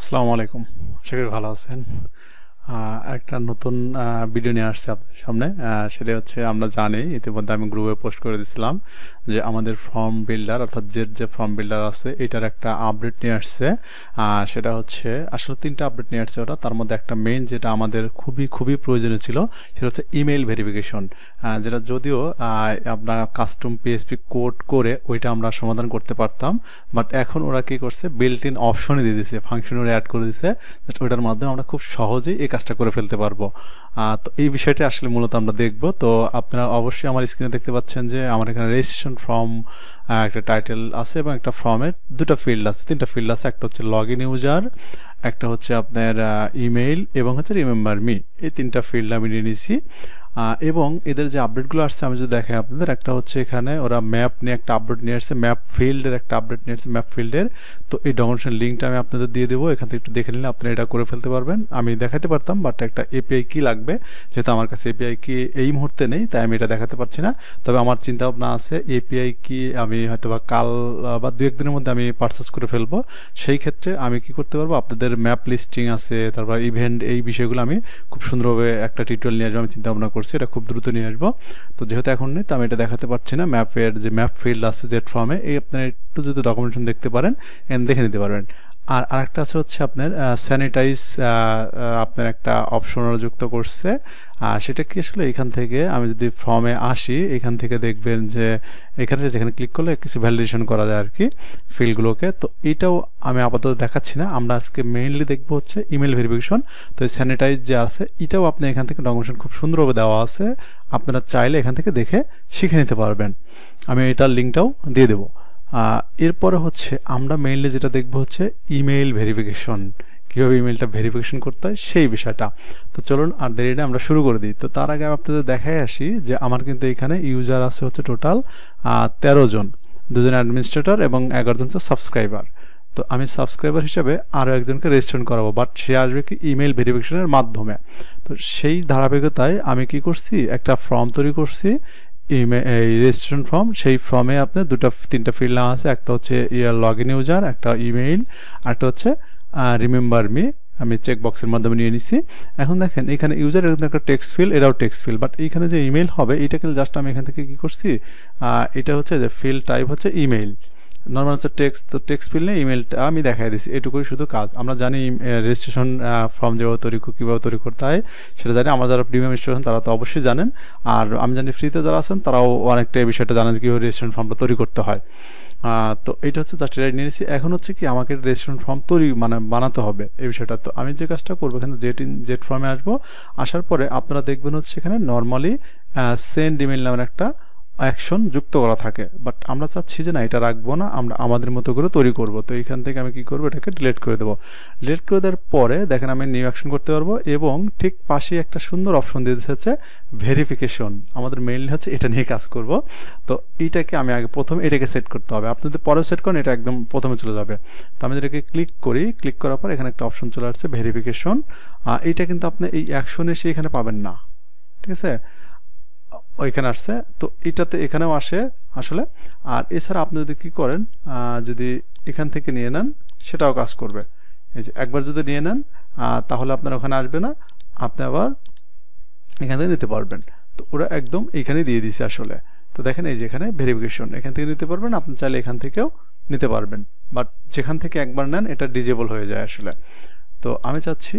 আসসালামু আলাইকুম। আশা করি ভালো আছেন। একটা নতুন ভিডিও নিয়ে আসছে আপনাদের সামনে। সেটা হচ্ছে আমরা জানি ইতিমধ্যে আমি গ্রুপে পোস্ট করে দিয়েছিলাম যে আমাদের ফর্ম বিল্ডার অর্থাৎ যে ফর্ম বিল্ডার আছে এটার একটা আপডেট নিয়ে আসছে। সেটা হচ্ছে আসলে 3টা আপডেট নিয়ে আসছে ওটা। তার মধ্যে একটা মেইন যেটা আমাদের খুবই প্রয়োজনীয় ছিল সেটা হচ্ছে ইমেইল ভেরিফিকেশন, যেটা যদিও আমরা কাস্টম পিএসপি কোড করে ওইটা আমরা সমাধান করতে পারতাম, বাট এখন ওরা কি করছে বিল্ট ইন অপশনই দিয়ে দিয়েছে, ফাংশন ওরা অ্যাড করে দিয়েছে, ওইটার মাধ্যমে আমরা খুব সহজেই এই কাজটা করে ফেলতে পারবো। তো এই বিষয়টা আসলে মূলত আমরা দেখব। তো আপনারা অবশ্যই আমার স্ক্রিনে দেখতে পাচ্ছেন যে আমার এখানে রেজিস্ট্রেশন ফর্ম একটা টাইটেল আছে এবং একটা ফর্মের 2টা ফিল্ড আছে, 3টা ফিল্ড আছে। একটা হচ্ছে লগ ইন ইউজার, একটা হচ্ছে আপনার ইমেইল এবং হচ্ছে রিমেম্বার মি। এই 3টা ফিল্ড আমি নিয়ে নিয়েছি। এবং এদের যে আপডেটগুলো আসছে আমি যদি দেখাই আপনাদের, একটা হচ্ছে এখানে ওরা ম্যাপ নিয়ে একটা আপডেট নিয়ে আসছে, ম্যাপ ফিল্ডের একটা আপডেট নিয়ে আসছে, ম্যাপ ফিল্ডের। তো এই ডকুমেন্টেশন লিঙ্কটা আমি আপনাদের দিয়ে দেবো, এখান থেকে একটু দেখে নিলে আপনারা এটা করে ফেলতে পারবেন। আমি দেখাতে পারতাম বাট একটা এপিআই কি লাগবে, যেহেতু আমার কাছে এপিআই কি এই মুহূর্তে নেই তাই আমি এটা দেখাতে পারছি না। তবে আমার চিন্তা ভাবনা আছে এপিআই কি আমি হয়তো বা কাল বা 2-1 দিনের মধ্যে আমি পারচেস করে ফেলবো। সেই ক্ষেত্রে আমি কি করতে পারবো, আপনাদের ম্যাপ লিস্টিং আছে, তারপর ইভেন্ট, এই বিষয়গুলো আমি খুব সুন্দরভাবে একটা টিউটোরিয়াল নিয়ে আসবো আমি চিন্তা ভাবনা করছি, এটা খুব দ্রুত নিয়ে আসবো। তো যেহেতু এখন নেই তো আমি এটা দেখাতে পারছি না। ম্যাপের যে ম্যাপ ফিল্ড আছে জেড ফর্মে, এই আপনারা একটু যদি ডকুমেন্টেশন দেখতে পারেন দেখে নিতে পারবেন। আর আরেকটা আছে হচ্ছে আপনার স্যানিটাইজ, আপনার একটা অপশন যুক্ত করছে। সেটা কি আসলে এখান থেকে আমি যদি ফর্মে আসি, এখান থেকে দেখবেন যে এখানে যেখানে ক্লিক করলে কিছু ভ্যালিডেশন করা যায় আর কি ফিল্ডগুলোকে। তো এটাও আমি আপাতত দেখাচ্ছি না, আমরা আজকে মেইনলি দেখবো হচ্ছে ইমেল ভেরিফিকেশন। তো এই স্যানিটাইজ যে আছে এটাও আপনি এখান থেকে ডকুমেন্টেশন খুব সুন্দরভাবে দেওয়া আছে, আপনারা চাইলে এখান থেকে দেখে শিখে নিতে পারবেন। আমি এটার লিঙ্কটাও দিয়ে দেবো। এরপরে হচ্ছে আমরা মেইনলি যেটা দেখবো হচ্ছে ইমেইল ভেরিফিকেশন, কীভাবে ইমেলটা ভেরিফিকেশন করতে হয় সেই বিষয়টা। তো চলুন আর দেরিটা আমরা শুরু করে দিই। তো তার আগে আপনাদের দেখাই আসি যে আমার কিন্তু এখানে ইউজার আছে হচ্ছে টোটাল 13 জন, 2 জন অ্যাডমিনিস্ট্রেটর এবং 11 জন হচ্ছে সাবস্ক্রাইবার। তো আমি সাবস্ক্রাইবার হিসেবে আরও একজনকে রেজিস্ট্রেশন করাবো, বাট সে আসবে কি ইমেল ভেরিফিকেশনের মাধ্যমে। তো সেই ধারাবাহিকতায় আমি কি করছি, একটা ফর্ম তৈরি করছি, এই রেজিস্ট্রেশন ফর্ম। সেই ফর্মে আপনার 3টা ফিল্ড নেওয়া আছে, একটা হচ্ছে লগ ইন ইউজার, একটা ইমেইল, একটা হচ্ছে রিমেম্বার মি। আমি চেক বক্সের মাধ্যমে নিয়ে নিছি। এখন দেখেন এখানে ইউজার একটা টেক্সট ফিল্ড, এটাও টেক্সট ফিল্ড, বাট এইখানে যে ইমেইল হবে এইটাকে জাস্ট আমি এখান থেকে কি করছি, এটা হচ্ছে যে ফিল্ড টাইপ হচ্ছে ইমেইল, নর্মাল হচ্ছে টেক্সট। তো টেক্সট ফিল্ড নিয়ে ইমেলটা আমি দেখাই দিচ্ছি, এটুকুই শুধু কাজ। আমরা জানি রেজিস্ট্রেশন ফর্ম যেভাবে কীভাবে তৈরি করতে হয় সেটা জানি, আমরা যারা প্রিমিয়াম রেজিস্ট্রেশন তারা তো অবশ্যই জানেন, আর আমি জানি ফ্রিতে যারা আছেন তারাও অনেকটা এই বিষয়টা জানেন যে কীভাবে রেজিস্ট্রেশন ফর্মটা তৈরি করতে হয়। তো এইটা হচ্ছে জাস্ট এটা নিয়ে নিয়েছি। এখন হচ্ছে কি আমাকে রেজিস্ট্রেশন ফর্ম বানাতে হবে এই বিষয়টা। তো আমি যে কাজটা করবো, এখানে জেড ফর্মে আসবো, আসার পরে আপনারা দেখবেন হচ্ছে এখানে নর্মালি সেন্ড ইমেল নামের একটা অ্যাকশন যুক্ত করা থাকে, বাট আমরা চাচ্ছি যে না এটা রাখবো না, আমরা আমাদের মতো করে তৈরি করব। তো এখান থেকে আমি কি করবো, এটাকে ডিলিট করে দেবো। ডিলিট করে দেওয়ার পরে দেখেন আমি নিউ অ্যাকশন করতে পারবো এবং ঠিক পাশে একটা সুন্দর অপশন দিয়ে দিচ্ছে হচ্ছে ভেরিফিকেশন। আমাদের মেইনলি হচ্ছে এটা নিয়ে কাজ করব। তো এইটাকে আমি আগে প্রথমে এটাকে সেট করতে হবে, আপনি যদি পরেও সেট করেন এটা একদম প্রথমে চলে যাবে। তো আমি এটাকে ক্লিক করি, ক্লিক করার পর এখানে একটা অপশন চলে আসছে ভেরিফিকেশন। এইটা কিন্তু আপনি এই অ্যাকশন এসে এখানে পাবেন না, ঠিক আছে, ওইখানে আসছে। তো এটাতে এখানেও আসে আসলে। আর এছাড়া আপনি যদি কি করেন, যদি এখান থেকে নিয়ে নেন সেটাও কাজ করবে। এই যে একবার যদি নিয়ে নেন তাহলে আপনার ওখানে আসবে না, আপনি আবার এখান থেকে নিতে পারবেন। তো ওরা একদম এইখানে দিয়ে দিছে আসলে। তো দেখেন এই যে এখানে ভেরিফিকেশন, এখান থেকে নিতে পারবেন, আপনি চাইলে এখান থেকেও নিতে পারবেন, বাট যেখান থেকে একবার নেন এটা ডিজেবল হয়ে যায় আসলে। তো আমি চাচ্ছি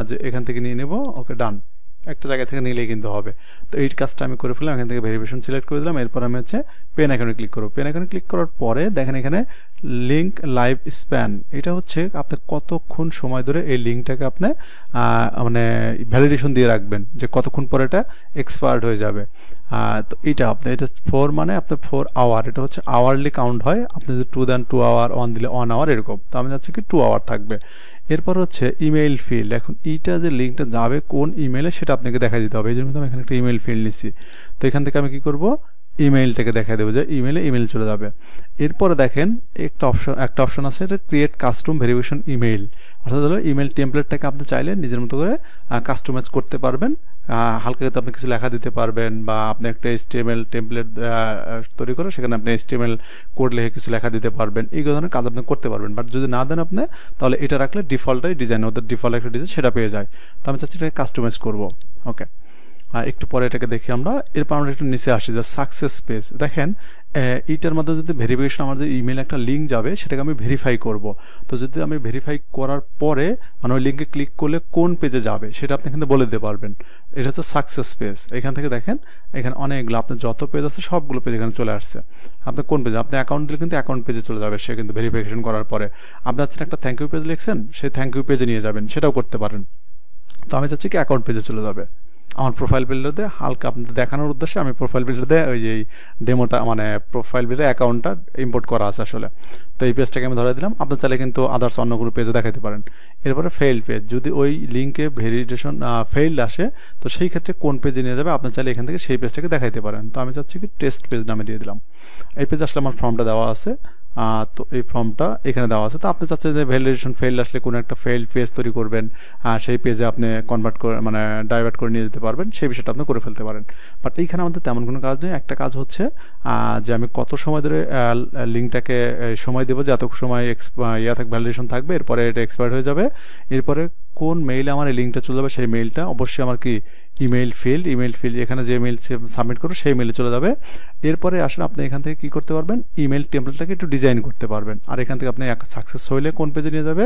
যে এখান থেকে নিয়ে নেব, ওকে ডান, একটা জায়গা থেকে নিলেই কিন্তু হবে। তো এই কাজটা আমি করে ফেললাম, এখান থেকে ভেরিফিকেশন সিলেক্ট করে দিলাম। এরপর আমি হচ্ছে পেন আইকনে ক্লিক করব। পেন আইকনে ক্লিক করার পরে দেখেন এখানে লিঙ্ক লাইভ স্প্যান, এটা হচ্ছে আপনি কতক্ষণ সময় ধরে এই লিঙ্কটাকে আপনি মানে ভ্যালিডেশন দিয়ে রাখবেন যে কতক্ষণ পরে এটা এক্সপায়ার্ড হয়ে যাবে। তো এটা আপনি এটা 4 মানে আপনার 4 আওয়ার, এটা হচ্ছে আওয়ারলি কাউন্ট হয়। আপনি যদি 2 দেন 2 আওয়ার, 1 দিলে 1 আওয়ার এরকম। তো আমি যাচ্ছি কি 2 আওয়ার থাকবে। এরপর হচ্ছে ইমেইল ফিল্ড, এখন এইটা যে লিঙ্কটা যাবে কোন ইমেইলে সেটা আপনাকে দেখা দিতে হবে, এই জন্য আমি এখানে একটা ইমেইল ফিল্ড নিচ্ছি। তো এখান থেকে আমি কি করব, ইমেইলটাকে দেখা দেবো যে ইমেল চলে যাবে। এরপরে দেখেন একটা অপশন আছে, এটা ক্রিয়েট কাস্টম ভেরিফিকেশন ইমেইল, অর্থাৎ হলো ইমেল টেমপ্লেটটাকে আপনি চাইলে নিজের মতো করে কাস্টমাইজ করতে পারবেন। হালকা আপনি কিছু লেখা দিতে পারবেন, বা আপনি একটা HTML টেমপ্লেট তৈরি করে সেখানে আপনি HTML কোড লিখে কিছু লেখা দিতে পারবেন। এই ধরনের কাজ আপনি করতে পারবেন। বাট যদি না দেন আপনি, তাহলে এটা রাখলে ডিফল্টই ডিজাইন, ওদের ডিফল্ট একটা ডিজাইন সেটা পেয়ে যায়। তো আমি চাচ্ছি এটাকে কাস্টমাইজ করবো। ওকে, একটু পরে এটাকে দেখি আমরা। এরপর আমরা একটু নিচে আসি যে সাকসেস পেজ। দেখেন এইটার মধ্যে যদি ভেরিফিকেশন আমার যে ইমেল একটা লিঙ্ক যাবে সেটাকে আমি ভেরিফাই করব। তো যদি আমি ভেরিফাই করার পরে মানে ওই লিঙ্কে ক্লিক করলে কোন পেজে যাবে সেটা আপনি এখানে বলে দিতে পারবেন। এটা হচ্ছে সাকসেস পেজ। এখান থেকে দেখেন এখানে অনেকগুলো আপনার যত পেজ আছে সবগুলো পেজ এখানে চলে আসছে। আপনি কোন পেজে, আপনি অ্যাকাউন্ট দিলে কিন্তু অ্যাকাউন্ট পেজে চলে যাবে সে, কিন্তু ভেরিফিকেশন করার পরে আপনি চাচ্ছেন একটা থ্যাংক ইউ পেজ লিখছেন, সেই থ্যাংক ইউ পেজে নিয়ে যাবেন, সেটাও করতে পারেন। তো আমি চাচ্ছি কি অ্যাকাউন্ট পেজে চলে যাবে। আমার প্রোফাইল বিল্ডারে হালকা আপনাদের দেখানোর উদ্দেশ্যে আমি প্রোফাইল বিল্ডারে ওই যে ডেমোটা মানে প্রোফাইল বিল্ডারে অ্যাকাউন্টটা ইম্পোর্ট করা আছে আসলে। তো এই পেজটাকে আমি ধরে দিলাম। আপনার চাইলে কিন্তু আদার্স অন্য কোনো পেজে দেখাতে পারেন। এরপরে ফেইল্ড পেজ, যদি ওই লিঙ্কে ভেরিফিকেশন ফেইল্ড আসে তো সেই ক্ষেত্রে কোন পেজে নিয়ে যাবে আপনার চাইলে এখান থেকে সেই পেজটাকে দেখাইতে পারেন। তো আমি চাচ্ছি কি টেস্ট পেজ নামে দিয়ে দিলাম। এই পেজে আসলে আমার ফর্মটা দেওয়া আছে। তো এই ফর্মটা এখানে দেওয়া আছে। তো আপনি চাচ্ছেন যে ভ্যালিডেশন ফেইল আসলে কোনো একটা ফেইল পেজ তৈরি করবেন, সেই পেজে আপনি কনভার্ট করে মানে ডাইভার্ট করে নিয়ে যেতে পারবেন, সেই বিষয়টা আপনি করে ফেলতে পারেন। বাট এইখানে আমাদের তেমন কোনো কাজ নেই। একটা কাজ হচ্ছে যে আমি কত সময় ধরে লিঙ্কটাকে সময় দেবো যে এত সময় ভ্যালিডেশন থাকবে, এরপরে এটা এক্সপায়ার হয়ে যাবে। এরপরে কোন মেইলে আমার এই লিঙ্কটা চলে যাবে সেই মেইলটা অবশ্যই আমার কি ইমেল ফিল্ড এখানে যে মেইল সাবমিট করবো সেই মেইলে চলে যাবে। এরপরে আসলে আপনি এখান থেকে কি করতে পারবেন, ইমেল টেমপ্লেটটাকে একটু ডিজাইন করতে পারবেন। আর এখান থেকে আপনি সাকসেস হইলে কোন পেজে নিয়ে যাবে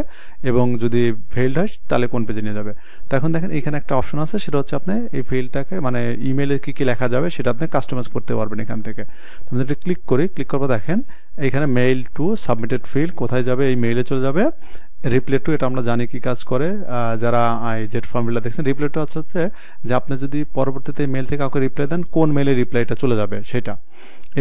এবং যদি ফেইল্ড হয় তাহলে কোন পেজে নিয়ে যাবে। তো এখন দেখেন এখানে একটা অপশন আছে, সেটা হচ্ছে আপনি এই ফিল্ডটাকে মানে ইমেলে কি কি লেখা যাবে সেটা আপনি কাস্টমাইজ করতে পারবেন এখান থেকে। আমি যদি ক্লিক করবো দেখেন এখানে মেইল টু সাবমিটেড ফিল্ড কোথায় যাবে, এই মেইলে চলে যাবে। রিপ্লাই টু, এটা আমরা জানি কি কাজ করে, যারা জেট ফর্ম বিল্ডার দেখছেন। রিপ্লাই টু হচ্ছে যে আপনি যদি পরবর্তীতে মেইল থেকে কাউকে রিপ্লাই দেন কোন মেইলে রিপ্লাইটা চলে যাবে সেটা।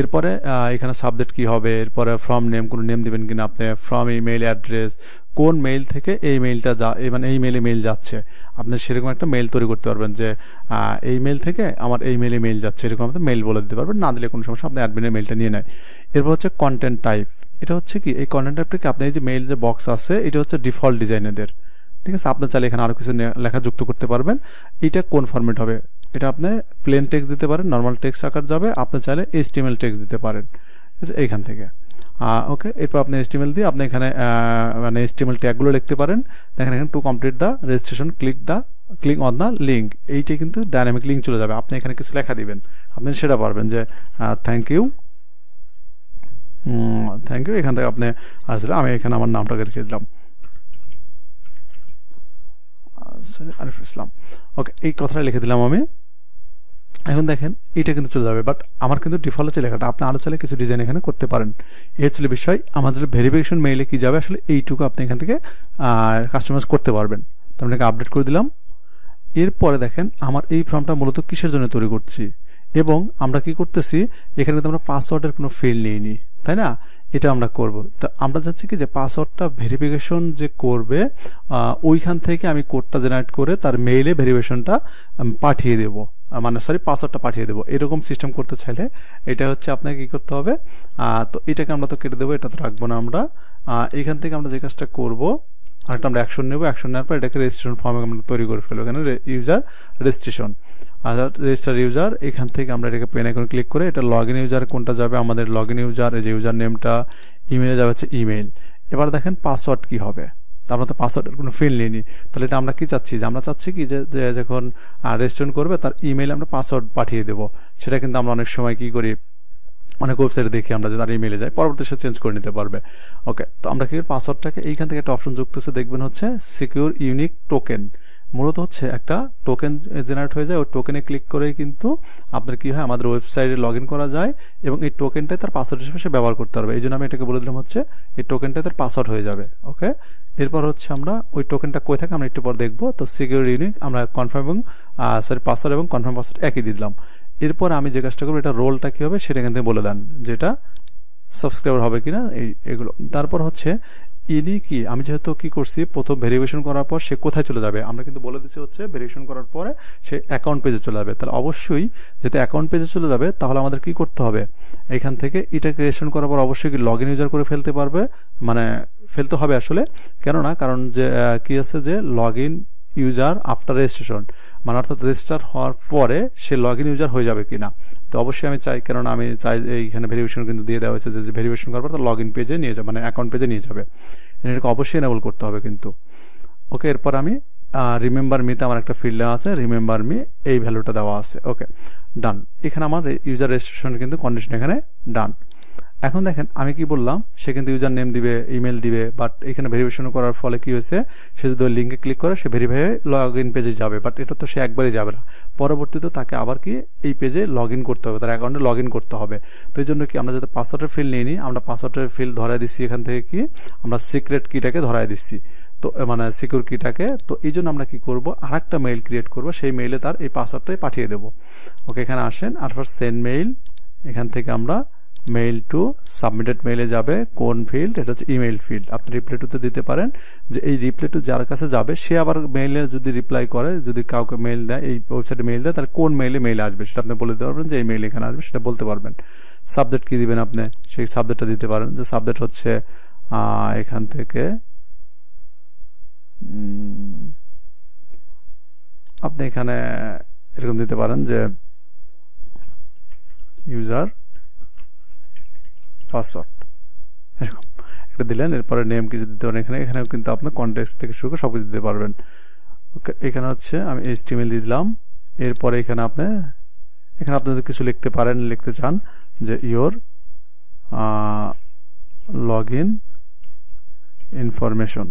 এরপরে এখানে সাবজেক্ট কি হবে, এরপরে ফ্রম নেম কোনো নেম দিবেন কিনা আপনি, ফ্রম ইমেইল অ্যাড্রেস, কোন মেইল থেকে এই মেইলটা মানে এই মেইলে মেইল যাচ্ছে, আপনি সেরকম একটা মেইল তৈরি করতে পারবেন যে এই মেইল থেকে আমার এই মেইলে মেইল যাচ্ছে, এরকম আপনি মেইল বলে দিতে পারবেন। না দিলে কোনো সমস্যা, আপনি অ্যাডমিনের মেইলটা নিয়ে নেয়। এরপর হচ্ছে কন্টেন্ট টাইপ। এটা হচ্ছে কি এই কন্টেন্ট টাইপটাকে আপনি এই যে মেইল যে বক্স আছে এটা হচ্ছে ডিফল্ট ডিজাইনেদের, ঠিক আছে। আপনার চাইলে এখানে আরো কিছু লেখা যুক্ত করতে পারবেন। এটা কোন ফরম্যাট হবে, এটা আপনি প্লেন টেক্সট দিতে পারেন, নর্মাল টেক্সট আকার যাবে, আপনি চাইলে HTML টেক্সট দিতে পারেন, ঠিক আছে, এইখান থেকে। ওকে, এরপর আপনি HTML দিয়ে আপনি এখানে মানে HTML ট্যাগগুলো লিখতে পারেন। দেখেন এখানে to complete the registration click on the link, এইটাই কিন্তু ডাইনামিক লিঙ্ক চলে যাবে। আপনি এখানে কিছু লেখা দিবেন, আপনি সেটা পারবেন যে থ্যাংক ইউ, এখান থেকে আপনি আসলে আমি এখানে আমার নামটাকে রেখে দিলাম, আরিফ ইসলাম। ওকে, এই কথাটা লিখে দিলাম আমি। এখন দেখেন এটা কিন্তু চলে যাবে, বাট আমার কিন্তু ডিফল্ট আছে লেখাটা, আপনি আরো চাইলে কিছু ডিজাইন এখানে করতে পারেন। এই হচ্ছে বিষয়। আমাদের ভেরিফিকেশন মেইলে কি যাবে আসলে এইটুকু আপনি এখান থেকে কাস্টমাইজ করতে পারবেন। তো আমি আপডেট করে দিলাম। এরপরে দেখেন আমার এই ফর্মটা মূলত কিসের জন্য তৈরি করছি, এবং আমরা কি করতেছি এখানে কিন্তু আমরা পাসওয়ার্ডের কোনো ফিল্ড নিইনি, তাই না? এটা আমরা করব। তো আমরা চাচ্ছি কি যে পাসওয়ার্ডটা ভেরিফিকেশন যে করবে ওইখান থেকে আমি কোডটা জেনারেট করে তার মেইলে ভেরিফিকেশনটা পাঠিয়ে দেবো, মানে সরি পাসওয়ার্ডটা পাঠিয়ে দেবো। এরকম সিস্টেম করতে চাইলে এটা হচ্ছে আপনাকে কি করতে হবে, তো এটাকে আমরা তো কেটে দেবো, এটা তো রাখবো না আমরা। এখান থেকে আমরা যে কাজটা করবো আরেকটা আমরা অ্যাকশন নেবো, অ্যাকশন নেওয়ার পর এটাকে রেজিস্ট্রেশন ফর্মে আমরা তৈরি করে ফেলবো। এখানে ইউজার রেজিস্ট্রেশন, রেজিস্টার ইউজার, এখান থেকে আমরা এটাকে পেন আইকনে ক্লিক করে এটা লগ ইন ইউজার কোনটা যাবে, আমাদের লগ ইন ইউজার, এই যে ইউজার নেমটা, ইমেলে যাবে হচ্ছে ইমেল। এবার দেখেন পাসওয়ার্ড কি হবে, আমরা তো পাসওয়ার্ডের কোনো ফিল্ড নিইনি, তাহলে এটা আমরা কি চাচ্ছি যে আমরা চাচ্ছি কি যে যখন রেজিস্ট্রেশন করবে তার ইমেইলে আমরা পাসওয়ার্ড পাঠিয়ে দেবো। সেটা কিন্তু আমরা অনেক সময় কি করি, অনেক ওয়েবসাইটে দেখি আমরা যে তার ইমেইলে যায়, পরবর্তী সে চেঞ্জ করে নিতে পারবে। ওকে, তো আমরা কি পাসওয়ার্ডটাকে এইখান থেকে একটা অপশন যুক্ত হচ্ছে, দেখবেন হচ্ছে সিকিউর ইউনিক টোকেন। মূলত হচ্ছে একটা টোকেন জেনারেট হয়ে যায়, ওই টোকেনে ক্লিক করেই কিন্তু আপনার কি হয় আমাদের ওয়েবসাইটে লগ ইন করা যায়, এবং এই টোকেনটাই তার পাসওয়ার্ড হিসেবে সে ব্যবহার করতে পারবে। এই জন্য আমি এটাকে বলে দিলাম হচ্ছে এই টোকেনটাই তার পাসওয়ার্ড হয়ে যাবে। ওকে, এরপর হচ্ছে আমরা ওই টোকেনটা কই থাকে আমরা একটু পর দেখবো। তো সিকিউর ইউনিক আমরা কনফার্ম এবং পাসওয়ার্ড এবং কনফার্ম পাসওয়ার্ড একই দিলাম। এরপর আমি যে কাজটা করবো, এটা রোলটা কি হবে সেটা এখান থেকে বলে দেন, যেটা সাবস্ক্রাইবার হবে কিনা এগুলো। তারপর হচ্ছে ইনি কি আমি যেহেতু কি করছি প্রথম ভেরিফিকেশন করার পর সে কোথায় চলে যাবে আমরা কিন্তু বলে দিচ্ছি হচ্ছে ভেরিফিকেশন করার পরে সে অ্যাকাউন্ট পেজে চলে যাবে তাহলে অবশ্যই যেহেতু অ্যাকাউন্ট পেজে চলে যাবে তাহলে আমাদের কি করতে হবে এখান থেকে এটা ক্রিয়েশন করার পর অবশ্যই কি লগ ইন ইউজার করে ফেলতে পারবে মানে ফেলতে হবে আসলে কেননা কারণ যে কি আছে যে log in user after registration মানে অর্থাৎ রেজিস্টার হওয়ার পরে সে লগ ইন ইউজার হয়ে যাবে কিনা তো অবশ্যই আমি চাই কেননা আমি চাই এইখানে ভেরিফিকেশন কিন্তু দিয়ে দেওয়া হয়েছে যে ভেরিফিকেশন করার পর তো লগ ইন পেজে নিয়ে যাবে মানে অ্যাকাউন্ট পেজে নিয়ে যাবে এটাকে অবশ্যই এনেবল করতে হবে কিন্তু ওকে এরপর আমি রিমেম্বার মিতে আমার একটা ফিল্ড দেওয়া আছে রিমেম্বার মি এই ভ্যালুটা দেওয়া আছে ওকে ডান এখানে আমার ইউজার রেজিস্ট্রেশন কিন্তু কন্ডিশন এখানে ডান এখন দেখেন আমি কি বললাম সে কিন্তু ইউজার নেম দিবে ইমেল দিবে বাট এখানে ভেরিফিকেশন করার ফলে কি হয়েছে সে যদি লিঙ্কে ক্লিক করে সে ভেরিফাই লগ ইন পেজে যাবে বাট এটা তো সে একবারই যাবে না পরবর্তীতে তাকে আবার কি এই পেজে লগ ইন করতে হবে তার অ্যাকাউন্টে লগ ইন করতে হবে তো এই জন্য কি আমরা যাতে পাসওয়ার্ডের ফিল্ড নিয়ে নিই আমরা পাসওয়ার্ডের ফিল্ড ধরাই দিচ্ছি এখান থেকে কি আমরা সিক্রেট কিটাকে ধরাই দিচ্ছি তো মানে সিকিউর কিটাকে তো এই জন্য আমরা কি করব আরেকটা মেইল ক্রিয়েট করব সেই মেইলে তার এই পাসওয়ার্ডটাই পাঠিয়ে দেব ওকে এখানে আসেন আর সেন্ড মেইল এখান থেকে আমরা মেইল টু সাবমিটেড মেইলে যাবে কোন ফিল্ড এটা হচ্ছে ইমেইল ফিল্ড আপনি রিপ্লাই টুতে দিতে পারেন যে এই রিপ্লাই টু যার কাছে যাবে সে আবার মেইলে যদি রিপ্লাই করে যদি কাউকে মেইল দেয় এই ওয়েবসাইটে মেইল দেয় তাহলে কোন মেইলে মেইল আসবে সেটা আপনি বলে দিতে পারবেন যে এই মেইল এখানে আসবে সেটা বলতে পারবেন সাবজেক্ট কি দিবেন আপনি সেই সাবজেক্টটা দিতে পারেন যে সাবজেক্ট হচ্ছে এখান থেকে আপনি এখানে এরকম দিতে পারেন যে ইউজার পাসওয়ার্ড এরকম একটা দিলেন এরপরে নেম কিছু দিতে পারেন এখানে এখানেও কিন্তু আপনি কনটেক্সট থেকে শুরু করে সবকিছু দিতে পারবেন ওকে এখানে হচ্ছে আমি HTML দিয়ে দিলাম এরপরে এখানে আপনি যদি কিছু লিখতে পারেন লিখতে চান যে ইওর লগ ইন ইনফরমেশন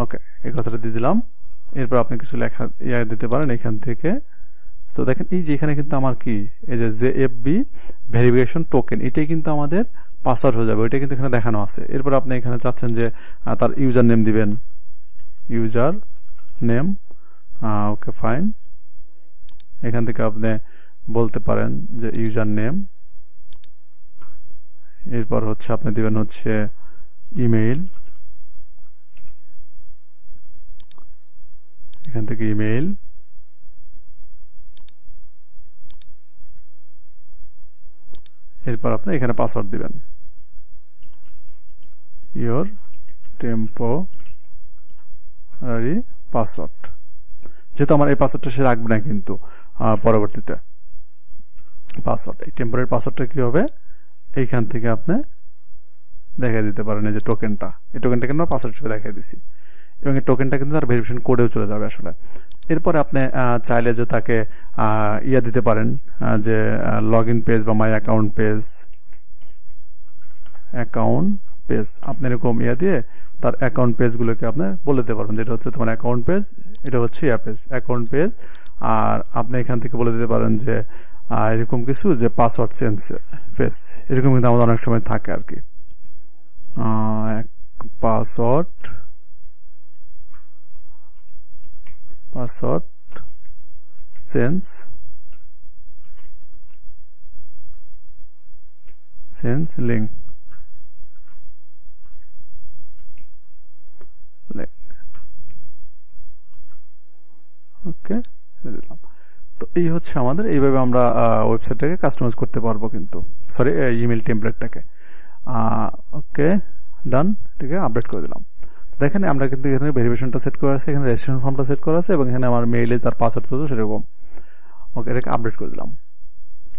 ওকে এই কথাটা দিয়ে দিলাম এরপর আপনি কিছু লেখা দিতে পারেন এখান থেকে তো দেখেন এই যে এখানে কিন্তু আমার কি এই যে JFB ভেরিফিকেশন টোকেন এটাই কিন্তু আমাদের পাসওয়ার্ড হয়ে যাবে ওইটা কিন্তু এখানে দেখানো আছে এরপর আপনি এখানে চাচ্ছেন যে তার ইউজার নেম দিবেন ইউজার নেম ওকে ফাইন এখান থেকে আপনি বলতে পারেন যে ইউজার নেম এরপর হচ্ছে আপনি দিবেন হচ্ছে ইমেইল এখান থেকে ইমেইল এরপর আপনি এখানে পাসওয়ার্ড দিবেন ইওর টেম্পোরারি পাসওয়ার্ড যেহেতু আমার এই পাসওয়ার্ডটা সে রাখবে না কিন্তু পরবর্তীতে পাসওয়ার্ড এই টেম্পোরারি পাসওয়ার্ডটা কি হবে এইখান থেকে আপনি দেখাই দিতে পারেন এই যে টোকেনটা এই টোকেনটা কিন্তু পাসওয়ার্ড হিসেবে দেখাই দিছি এবং এই টোকেনটা কিন্তু তার ভেরিফিকেশন কোডেও চলে যাবে আসলে এরপরে আপনি চাইলে যে তাকে দিতে পারেন যে লগ ইন পেজ বা মাই অ্যাকাউন্ট পেজ আপনি এরকম দিয়ে তার অ্যাকাউন্ট পেজগুলোকে আপনি বলে দিতে পারবেন যেটা হচ্ছে তোমার অ্যাকাউন্ট পেজ এটা হচ্ছে পেজ অ্যাকাউন্ট পেজ আর আপনি এখান থেকে বলে দিতে পারেন যে এরকম কিছু যে পাসওয়ার্ড চেঞ্জ পেজ এরকম কিন্তু আমাদের অনেক সময় থাকে আর কি পাসওয়ার্ড চেঞ্জ লিঙ্ক ওকে তো এই হচ্ছে আমাদের এইভাবে আমরা ওয়েবসাইটটাকে কাস্টমাইজ করতে পারবো কিন্তু সরি ইমেল টেমপ্লেটটাকে ওকে ডান ঠিক আছে আপডেট করে দিলাম দেখেন আমরা কিন্তু এখানে ভেরিফিকেশনটা সেট করা আছে এখানে রেজিস্ট্রেশন ফর্মটা সেট করা আছে এবং এখানে আমার মেইলে তার পাসওয়ার্ড তো সেরকম ওকে এটাকে আপডেট করে দিলাম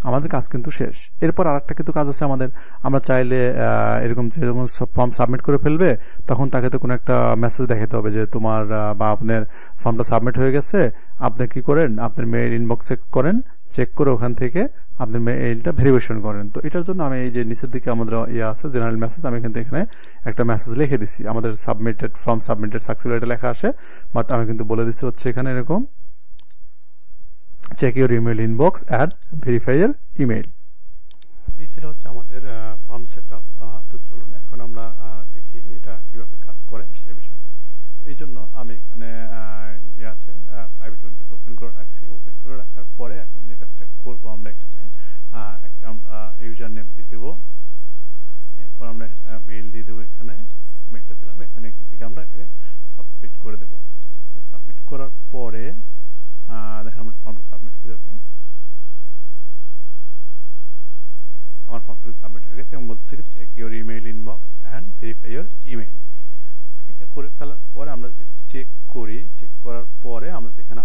আমাদের কাজ কিন্তু শেষ এরপর আরেকটা কিন্তু কাজ আছে আমাদের আমরা চাইলে এরকম যেরকম ফর্ম সাবমিট করে ফেলবে তখন তাকে তো কোনো একটা মেসেজ দেখাতে হবে যে তোমার বা আপনার ফর্মটা সাবমিট হয়ে গেছে আপনি কি করেন আপনার মেইল ইনবক্স চেক করে ওখান থেকে আপনার মেইলটা ভেরিফিকেশন করেন তো এটার জন্য আমি এই যে নিচের দিকে আমাদের আছে জেনারেল মেসেজ আমি কিন্তু এখানে একটা মেসেজ লিখে দিছি আমাদের ফর্ম সাবমিটেড সাকসেসফুল এটা লেখা আসে বাট আমি কিন্তু বলে দিচ্ছি হচ্ছে এখানে এরকম check your email inbox add verify এর ইমেল এই ছিল হচ্ছে আমাদের ফর্ম সেটআপ তো চলুন এখন আমরা দেখি এটা কিভাবে কাজ করে সেই বিষয়টি তো এই জন্য আমি এখানে আছে প্রাইভেট উইন্ডোতে ওপেন করে রাখছি ওপেন করে রাখার পরে এখন যে কাজটা করব আমরা এখানে একটা আমরা ইউজার নেম দিয়ে দেব এরপর আমরা একটা মেইল দিয়ে দেবো, এখানে মেইলটা দিলাম, এখান থেকে আমরা এটাকে সাবমিট করে দেবো। তো সাবমিট করার পরে দেখেন আমার ফর্মটা সাবমিট হয়ে যাবে। আমার ফর্মটা সাবমিট হয়ে গেছে এবং বলছে কি check your email inbox and verify your email. এটা করে ফেলার পরে আমরা যদি চেক করি, চেক করার পরে আমরা এখানে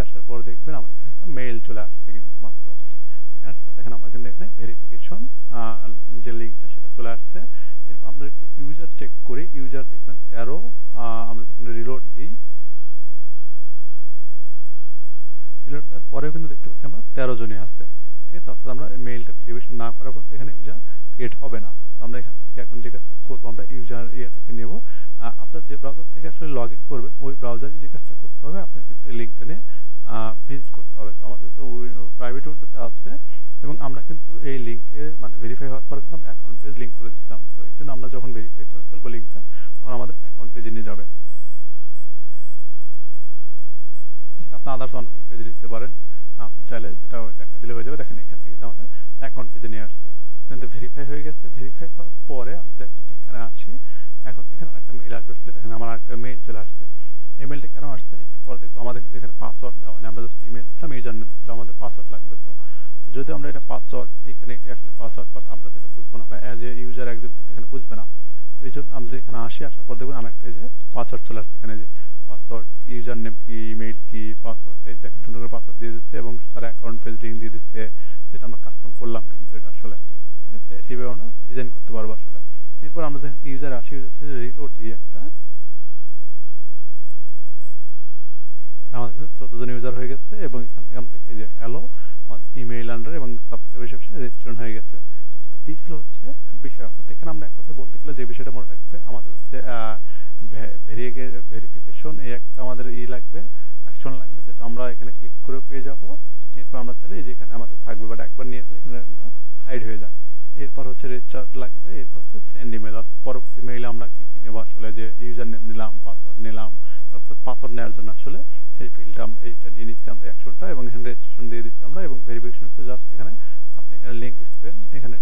আসার পর দেখবেন আমার এখানে একটা মেইল চলে আসছে কিন্তু মাত্র। এখানে আসার পর দেখেন আমার কিন্তু এখানে ভেরিফিকেশন যে লিঙ্কটা সেটা চলে আসছে। এরপর আমরা একটু ইউজার চেক করি, ইউজার দেখবেন 13। আমরা দেখুন রিলোড দিই, রিলোড দেওয়ার পরেও কিন্তু দেখতে পাচ্ছি আমরা 13 জনই আছে, ঠিক আছে। অর্থাৎ আমরা মেইলটা ভেরিফিকেশন না করার পর্যন্ত এখানে ইউজার ক্রিয়েট হবে না। তো আমরা এখান থেকে এখন যে কাজটা করবো, আমরা ইউজার ইয়েটাকে নেব। আপনার যে ব্রাউজার থেকে আসলে লগ ইন করবেন ওই ব্রাউজারই যে কাজটা করতে হবে, আপনার কিন্তু এই লিঙ্কটা নিয়ে ভিজিট করতে হবে। তো আমাদের তো প্রাইভেট উইন্ডোতে আছে এবং আমরা কিন্তু এই লিঙ্কে মানে ভেরিফাই হওয়ার পর কিন্তু আমরা অ্যাকাউন্ট পেজ লিঙ্ক করে দিয়েছিলাম। তো এই জন্য আমরা যখন ভেরিফাই করে ফেলবো লিঙ্কটা, তখন আমাদের অ্যাকাউন্ট পেজে নিয়ে যাবে। আপনি আদার্স অন্য কোনো পেজে দিতে পারেন, আপনি চাইলে যেটা দেখা দিলে হয়ে যাবে। দেখেন এখান থেকে কিন্তু আমাদের অ্যাকাউন্ট পেজে নিয়ে আসছে, কিন্তু ভেরিফাই হয়ে গেছে। ভেরিফাই হওয়ার পরে আমি দেখুন এখানে আসি, এখন এখানে আরেকটা মেইল আসবে। আসলে দেখেন আমার আরেকটা মেইল চলে আসছে। এই মেইলটা কেন আসছে একটু পরে দেখবো। আমাদের কিন্তু এখানে পাসওয়ার্ড দেওয়া নেই, আমরা জাস্ট ইমেল দিয়েছিলাম, ইউজার নেম দিয়েছিলাম, আমাদের পাসওয়ার্ড লাগবে। তো যদি আমরা এটা পাসওয়ার্ড, এখানে এটা আসলে পাসওয়ার্ড, বাট আমরা তো এটা বুঝবো না, বা অ্যাজ এ ইউজার একজন কিন্তু এখানে বুঝবে না। তো এই জন্য আমরা এখানে আসার পর দেখবেন আরেকটা যে পাসওয়ার্ড চলে আসছে, এখানে যে পাসওয়ার্ড, ইউজার নেম কি, ইমেইল কি, পাসওয়ার্ডটা দেখেন সুন্দর করে পাসওয়ার্ড দিয়ে দিচ্ছে এবং তার অ্যাকাউন্ট পেজ লিঙ্ক দিয়ে দিচ্ছে, যেটা আমরা কাস্টম করলাম কিন্তু এটা আসলে, ঠিক আছে। এইভাবে আমরা ডিজাইন করতে পারবো আসলে। এরপর আমরা দেখেন ইউজার ইউজার রিলোড দিয়ে একটা আমাদের কিন্তু 14 জন ইউজার হয়ে গেছে এবং এখান থেকে আমরা দেখি যে হ্যালো আমাদের ইমেইল আন্ডার এবং সাবস্ক্রাইব হিসেবে রেজিস্ট্রেশন হয়ে গেছে। তো এই ছিল হচ্ছে বিষয়। অর্থাৎ এখানে আমরা এক কথায় বলতে গেলে যে বিষয়টা মনে রাখবে, আমাদের হচ্ছে ভেরিফিকেশন এই একটা আমাদের লাগবে, অ্যাকশন লাগবে, যেটা আমরা এখানে ক্লিক করে পেয়ে যাব। এরপর আমরা চাইলে এই যেখানে আমাদের থাকবে, বাট একবার নিয়ে নিলে এখানে হাইড হয়ে যায়। এরপর হচ্ছে রেজিস্টার লাগবে, এরপর হচ্ছে সেন্ড ইমেল। অর্থাৎ পরবর্তী মেইলে আমরা কি নেব আসলে, যে ইউজার নেম নিলাম, পাসওয়ার্ড নিলাম, অর্থাৎ পাসওয়ার্ড নেওয়ার জন্য আসলে এই ফিল্ডটা আমরা এইটা নিয়ে নিচ্ছি আমরা অ্যাকশনটা, এবং এখানে রেজিস্ট্রেশন দিয়ে দিচ্ছি আমরা। এবং ভেরিফিকেশন হচ্ছে জাস্ট এখানে আপনি এখানে লিঙ্ক স্পেন, এখানে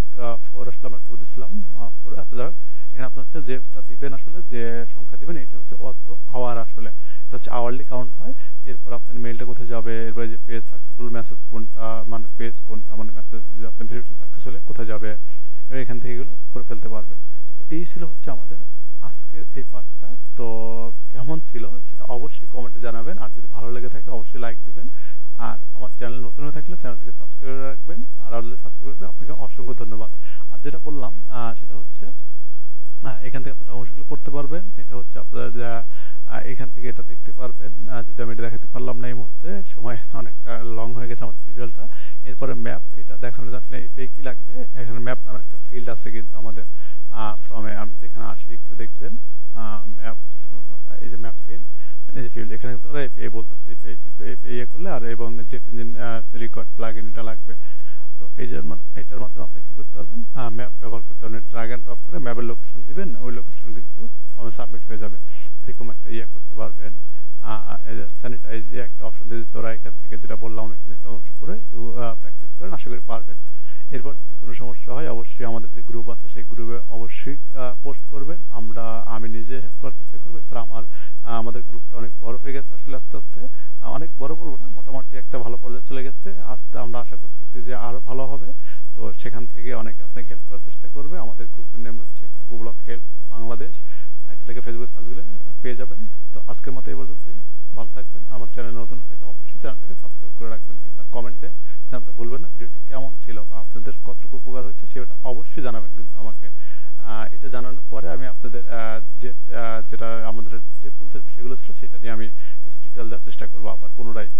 4 আসলে আমরা 2 দিছিলাম 4। আচ্ছা যাই হোক, এখানে আপনি হচ্ছে যেটা দিবেন আসলে যে সংখ্যা দিবেন এটা হচ্ছে অত আওয়ার, আসলে এটা হচ্ছে আওয়ারলি কাউন্ট হয়। এরপর আপনার মেইলটা কোথায় যাবে, এরপরে যে পেজ সাকসেসফুল মেসেজ কোনটা, মানে পেজ কোনটা, মানে মেসেজ যে আপনার ভেরিফিকেশন সাকসেস হলে কোথায় যাবে, এবার এখান থেকে এগুলো করে ফেলতে পারবেন। তো এই ছিল হচ্ছে আমাদের আজকের এই পার্টটা। তো কেমন ছিল সেটা অবশ্যই কমেন্টে জানাবেন, আর যদি ভালো লেগে থাকে অবশ্যই লাইক দিবেন, আর আমার চ্যানেল নতুন হয়ে থাকলে চ্যানেলটাকে সাবস্ক্রাইব করে রাখবেন। আর অলরেডি সাবস্ক্রাইব করতে আপনাকে অসংখ্য ধন্যবাদ। আর যেটা বললাম সেটা হচ্ছে এখান থেকে আপনারা অংশগুলো পড়তে পারবেন। এটা হচ্ছে আপনার এখান থেকে এটা দেখতে পারবেন। যদি আমি এটা দেখাতে পারলাম না এই মুহূর্তে, সময় অনেকটা লং হয়ে গেছে আমাদের টিউটোরিয়ালটা। এরপরে ম্যাপ, এটা দেখানোর জন্য আসলে এপিআই কি লাগবে, এখানে ম্যাপ নামের একটা ফিল্ড আছে কিন্তু আমাদের ফর্মে। আমি যদি এখানে আসি একটু দেখবেন ম্যাপ, এই যে ম্যাপ ফিল্ড, এই যে ফিল্ড, এখানে কিন্তু ওরা এপিআই বলতেছে, এপিআই করলে আর এবং জেট ইঞ্জিন রেকর্ড প্লাগইন এটা লাগবে। তো এটার মাধ্যমে আপনি কি করতে পারবেন, ম্যাপ ব্যবহার করতে পারবেন। ড্র্যাগ এন্ড ড্রপ করে ম্যাপের লোকেশন দিবেন, ওই লোকেশন কিন্তু ফর্মে সাবমিট হয়ে যাবে। এরকম একটা করতে পারবেন। স্যানিটাইজ একটা অপশন দিয়ে দিচ্ছে ওরা, এখান থেকে যেটা বললাম এখান থেকে ডাউনলোড করে একটু প্র্যাকটিস করেন, আশা করি পারবেন। এরপর যদি কোনো সমস্যা হয় অবশ্যই আমাদের যে গ্রুপ আছে সেই গ্রুপে অবশ্যই পোস্ট করবেন, আমি নিজে হেল্প করার চেষ্টা করবো। এছাড়া আমাদের গ্রুপটা অনেক বড় হয়ে গেছে আসলে, আস্তে আস্তে অনেক বড় বলবো না, মোটামুটি একটা ভালো পর্যায়ে চলে গেছে। আস্তে আমরা আশা করতেছি যে আরও ভালো হবে। তো সেখান থেকে অনেকে আপনাকে হেল্প করার চেষ্টা করবে। আমাদের গ্রুপের নেম হচ্ছে ক্রোকোব্লক হেল্প বাংলাদেশ, এটা লিখে ফেসবুকে সার্চ দিলে পেয়ে যাবেন। তো আজকের মতো এই পর্যন্তই, ভালো থাকবেন। আমার চ্যানেল নতুন হয়ে থাকলে অবশ্যই চ্যানেলটাকে সাবস্ক্রাইব করে রাখবেন, কিন্তু আর কমেন্টে জানাতে ভুলবেন না ভিডিওটি কেমন ছিল বা আপনাদের কতটুকু উপকার হয়েছে সেটা অবশ্যই জানাবেন কিন্তু আমাকে। এটা জানানোর পরে আমি আপনাদের যেটা আমাদের ডেভ টুলসের বিষয়গুলো ছিল সেটা নিয়ে আমি কিছু টিউটোরিয়াল দেওয়ার চেষ্টা করবো আবার পুনরায়।